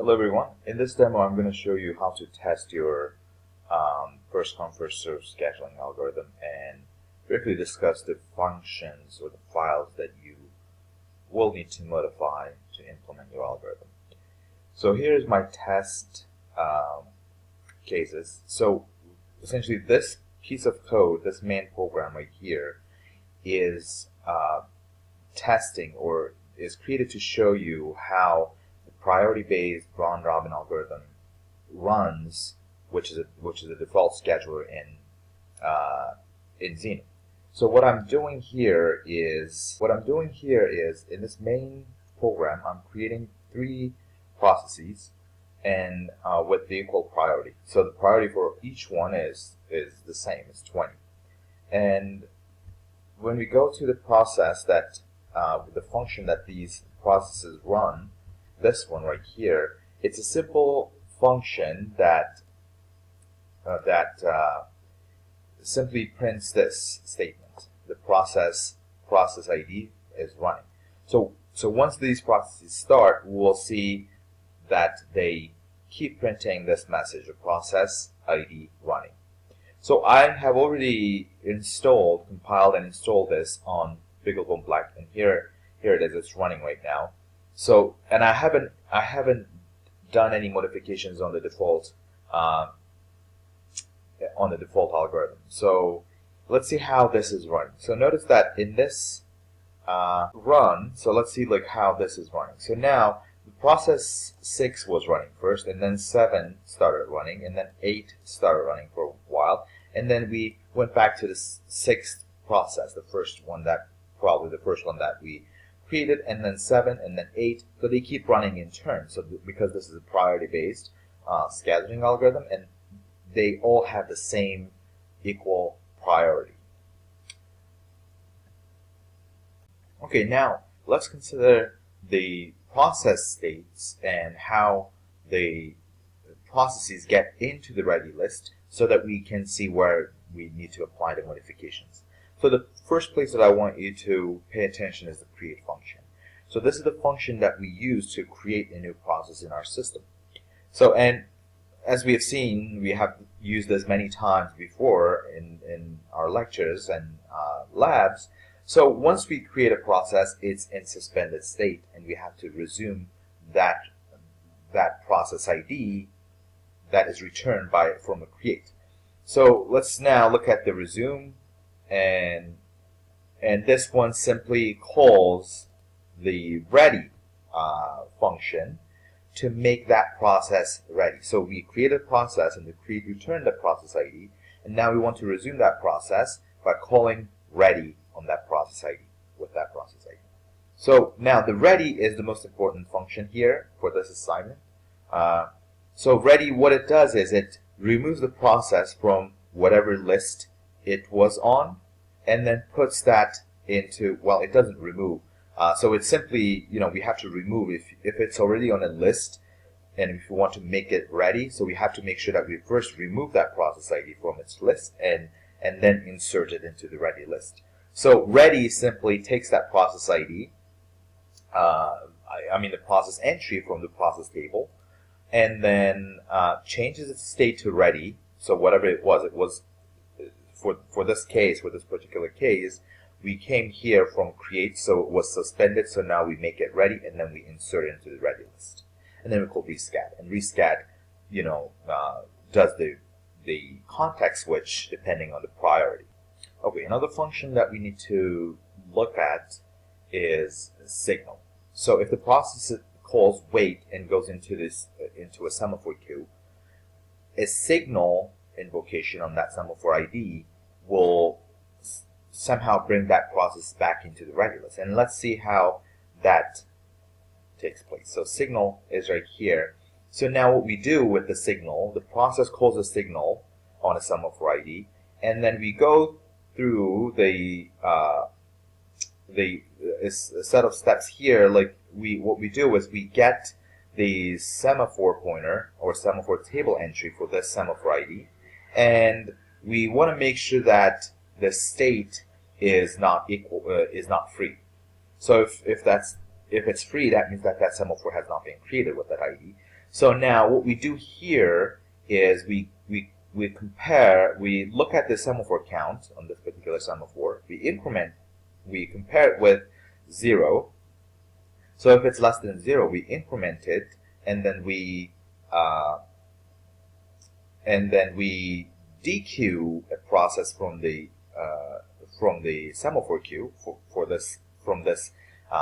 Hello everyone. In this demo I'm going to show you how to test your first come first served scheduling algorithm and briefly discuss the functions or the files that you will need to modify to implement your algorithm. So here's my test cases. So essentially this piece of code, this main program right here, is testing or is created to show you how priority-based round-robin algorithm runs, which is a default scheduler in Xeno. So what I'm doing here is in this main program I'm creating 3 processes and with the equal priority. So the priority for each one is the same, it's 20. And when we go to the process that the function that these processes run, this one right here, it's a simple function that simply prints this statement: the process ID is running. So once these processes start, we'll see that they keep printing this message: the process ID running. So I have already compiled and installed this on BeagleBone Black, and here it is. It's running right now. So, and I haven't done any modifications on the default algorithm. So let's see how this is running. So notice that in this run, so let's see like how this is running. So now the process 6 was running first, and then 7 started running, and then 8 started running for a while, and then we went back to the 6th process, the first one that we created, and then 7, and then 8. So they keep running in turn. So because this is a priority-based scheduling algorithm, and they all have the same equal priority. Okay, now let's consider the process states and how the processes get into the ready list so that we can see where we need to apply the modifications. So the first place that I want you to pay attention is the create function. So this is the function that we use to create a new process in our system. So, and as we have seen, we have used this many times before in our lectures and labs. So once we create a process, it's in suspended state, and we have to resume that process ID that is returned from a create. So let's now look at the resume, and this one simply calls the ready function to make that process ready. So we create a process, and the create returned the process ID, and now we want to resume that process by calling ready on that process ID with that process ID. So now the ready is the most important function here for this assignment. So ready, what it does is it removes the process from whatever list it was on, and then puts that into, well, it doesn't remove. So it's simply, we have to remove if it's already on a list, and if you want to make it ready, so we have to make sure that we first remove that process ID from its list and then insert it into the ready list. So ready simply takes that process ID, the process entry from the process table, and then changes its state to ready. So whatever it was for this case, for this particular case, we came here from create, so it was suspended, so now we make it ready, and then we insert it into the ready list. And then we call rescat, and rescat, does the context switch depending on the priority. Okay, another function that we need to look at is signal. So if the process calls wait and goes into a semaphore queue, a signal invocation on that semaphore ID will somehow bring that process back into the ready list. And let's see how that takes place. So signal is right here. So now what we do with the signal, the process calls a signal on a semaphore ID, and then we go through a set of steps here. Like what we do is we get the semaphore pointer or semaphore table entry for this semaphore ID, and we want to make sure that the state is not free. So if it's free, that means that semaphore has not been created with that ID. So now what we do here is we look at the semaphore count on this particular semaphore, we compare it with 0. So if it's less than 0, we increment it, and then we dequeue a process from the semaphore queue from this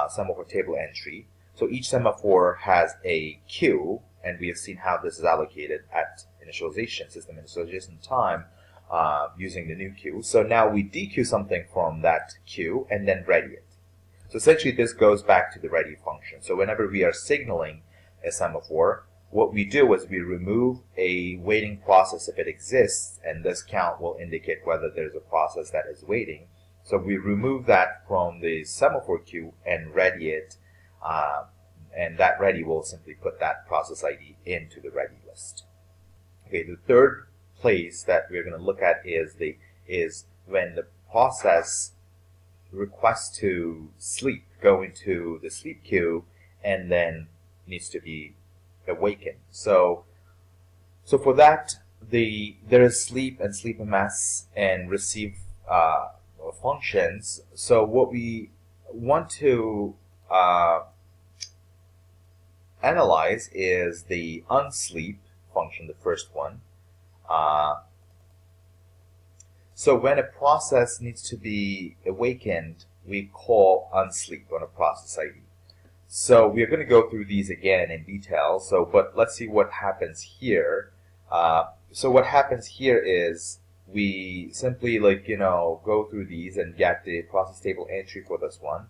semaphore table entry. So each semaphore has a queue, and we have seen how this is allocated at system initialization time using the new queue. So now we dequeue something from that queue and then ready it. So essentially this goes back to the ready function. So whenever we are signaling a semaphore, what we do is we remove a waiting process if it exists, and this count will indicate whether there's a process that is waiting. So we remove that from the semaphore queue and ready it, and that ready will simply put that process ID into the ready list. Okay, the third place that we're going to look at is when the process requests to sleep, go into the sleep queue, and then needs to be awakened. So for that, there is sleep and sleep MS and receive functions. So what we want to analyze is the unsleep function, the first one. So when a process needs to be awakened, we call unsleep on a process ID. So we're going to go through these again in detail. But let's see what happens here. So what happens here is we simply go through these and get the process table entry for this one,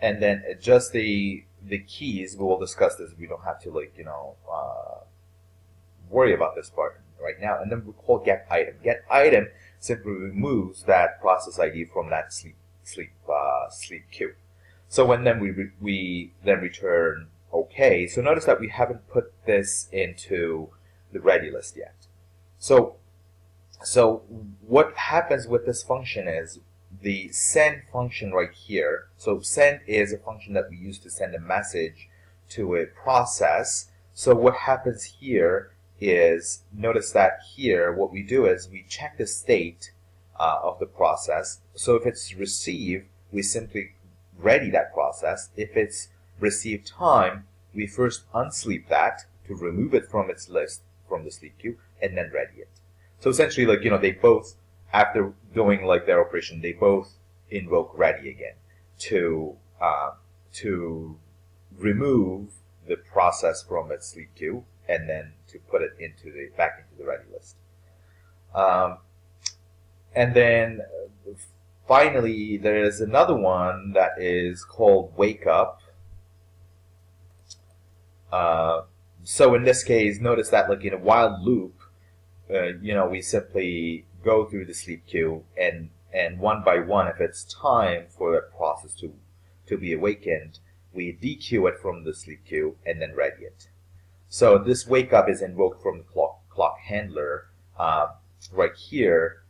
and then adjust the keys. We will discuss this. We don't have to worry about this part right now. And then we call get item. Get item simply removes that process ID from that sleep queue. So when then we then return OK. So notice that we haven't put this into the ready list yet. So what happens with this function is the send function right here. So send is a function that we use to send a message to a process. So what happens here is, notice that here what we do is we check the state of the process. So if it's received, we simply ready that process. If it's received time, we first unsleep that to remove it from its list, from the sleep queue, and then ready it. So essentially, they both, after doing their operation, they both invoke ready again to remove the process from its sleep queue and then to put it back into the ready list. And then finally, there is another one that is called wake up. So in this case, notice that in a while loop, we simply go through the sleep queue and one by one, if it's time for that process to be awakened, we dequeue it from the sleep queue and then ready it. So this wake up is invoked from the clock handler right here.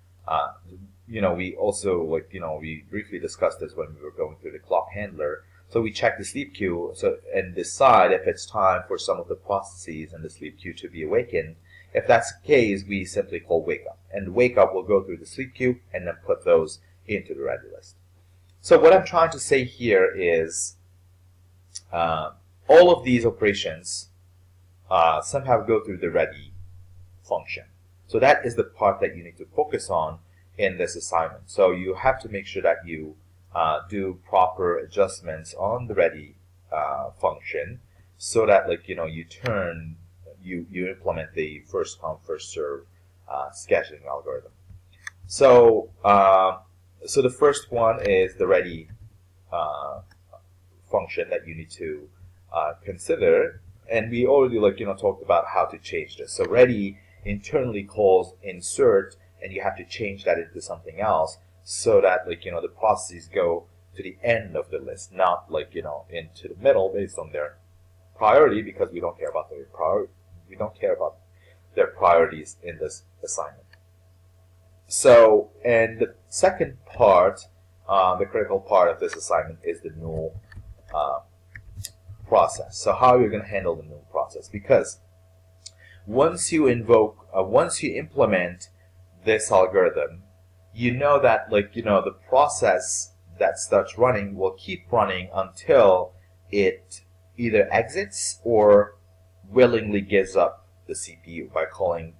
We also we briefly discussed this when we were going through the clock handler. So we check the sleep queue and decide if it's time for some of the processes in the sleep queue to be awakened. If that's the case, we simply call wake up. And wake up will go through the sleep queue and then put those into the ready list. So what I'm trying to say here is all of these operations somehow go through the ready function. So that is the part that you need to focus on in this assignment. So you have to make sure that you do proper adjustments on the ready function, so that you implement the first come first serve scheduling algorithm. So so the first one is the ready function that you need to consider, and we already talked about how to change this. So ready internally calls insert, and you have to change that into something else so that the processes go to the end of the list, not into the middle based on their priority, because we don't care about their priority. We don't care about their priorities in this assignment. So, and the second part, the critical part of this assignment is the null process. So how are you going to handle the null process? Because once you implement this algorithm, you know that the process that starts running will keep running until it either exits or willingly gives up the CPU by calling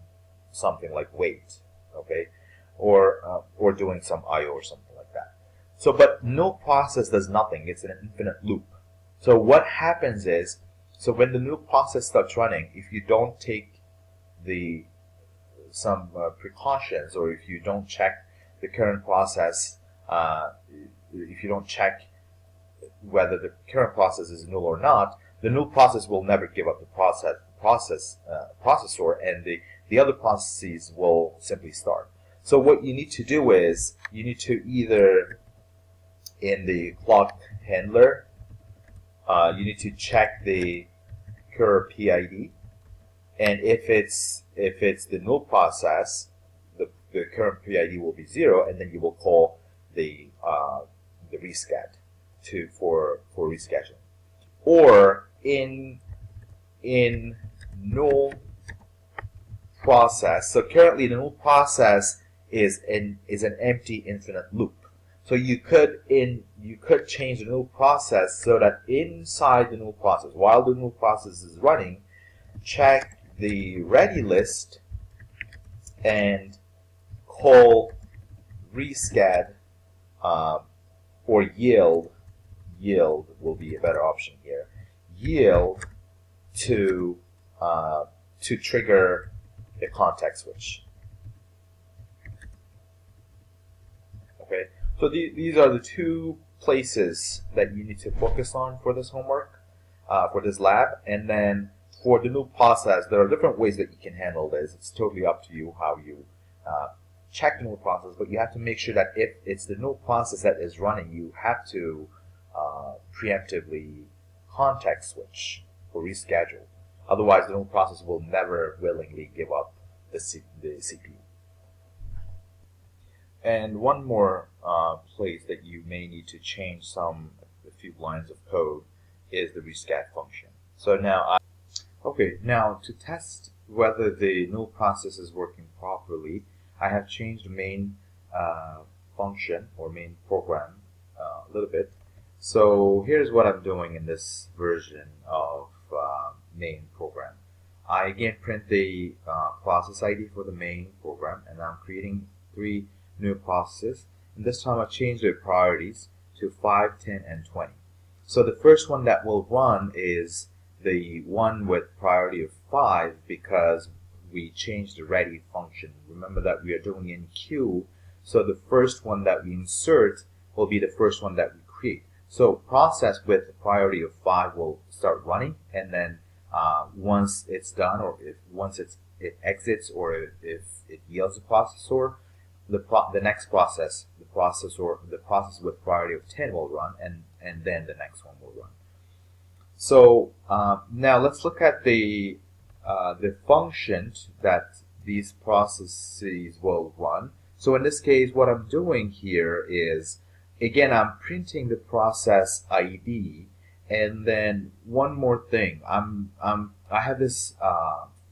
something like wait, okay, or doing some IO or something like that. So, but null process does nothing. It's an infinite loop. So what happens is, so when the null process starts running, if you don't take some precautions, or if you don't check the current process, if you don't check whether the current process is null or not, the null process will never give up the processor, and the other processes will simply start. So what you need to do is you need to either, in the clock handler, you need to check the cur PID, and if it's the null process, the current PID will be 0, and then you will call the rescat for rescheduling. Or in null process, so currently the null process is an empty infinite loop. So you could change the null process so that inside the null process, while the null process is running, check the ready list and call rescat, or yield will be a better option here. Yield to trigger a context switch. Okay, so these are the two places that you need to focus on for this homework, for this lab. And then for the null process, there are different ways that you can handle this. It's totally up to you how you check the null process, but you have to make sure that if it's the null process that is running, you have to preemptively context switch or reschedule. Otherwise, the null process will never willingly give up the CPU. And one more place that you may need to change a few lines of code is the rescat function. So now, now to test whether the null process is working properly, I have changed the main function or main program a little bit. So here's what I'm doing in this version of main program. I again print the process ID for the main program, and I'm creating 3 new processes. And this time I changed the priorities to 5, 10, and 20. So the first one that will run is the one with priority of 5, because we changed the ready function. Remember that we are doing in queue, so the first one that we insert will be the first one that we create. So process with priority of 5 will start running, and then once it's done, or once it exits, or if it yields a processor, the next process, the process with priority of 10 will run, and then the next one will run. So now let's look at the functions that these processes will run. So in this case, what I'm doing here is, again, I'm printing the process ID, and then one more thing. I have this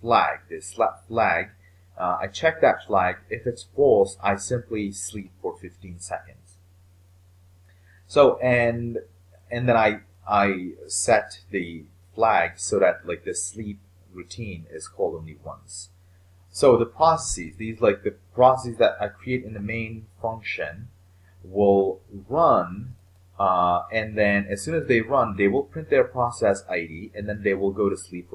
flag, I check that flag. If it's false, I simply sleep for 15 seconds. So and then I set the flag so that the sleep routine is called only once. So the processes, the processes that I create in the main function, will run, and then as soon as they run, they will print their process ID, and then they will go to sleep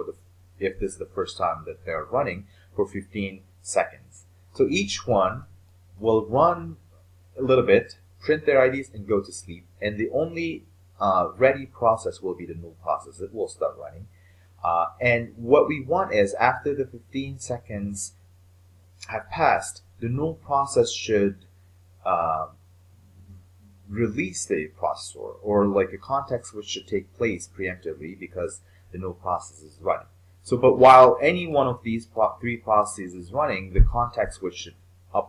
if this is the first time that they're running, for 15 seconds. So each one will run a little bit, print their IDs, and go to sleep. And the only ready process will be the null process. It will start running. And what we want is, after the 15 seconds have passed, the null process should release the processor, or a context switch should take place preemptively, because the null process is running. So, but while any one of these 3 processes is running, the context switch should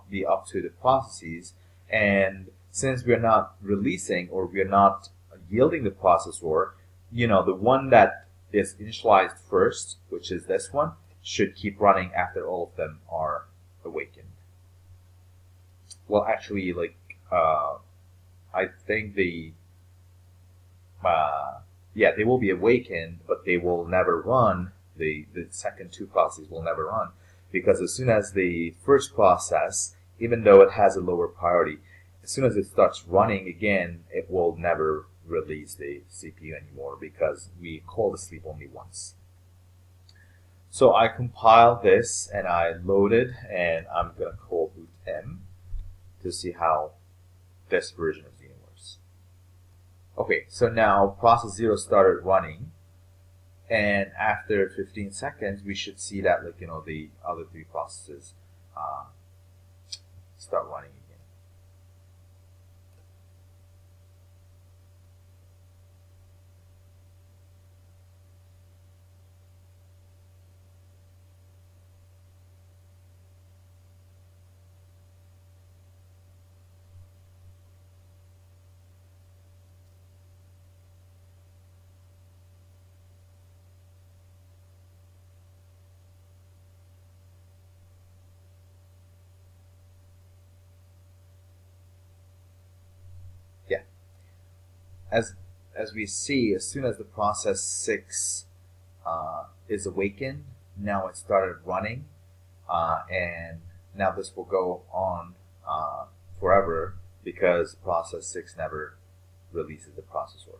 be up to the processes. And since we're not releasing, or we're not yielding the processor, the one that is initialized first, which is this one, should keep running after all of them are awakened. Well, actually, I think they will be awakened, but they will never run. The second two processes will never run, because as soon as the first process, even though it has a lower priority, as soon as it starts running again, it will never release the CPU anymore, because we call the sleep only once. So I compiled this and I loaded, and I'm going to call boot M to see how this version of Xeno works. Okay, so now process 0 started running, and after 15 seconds we should see that the other three processes start running again. Yeah. As we see, as soon as the process 6 is awakened, now it started running, and now this will go on forever, because process 6 never releases the processor.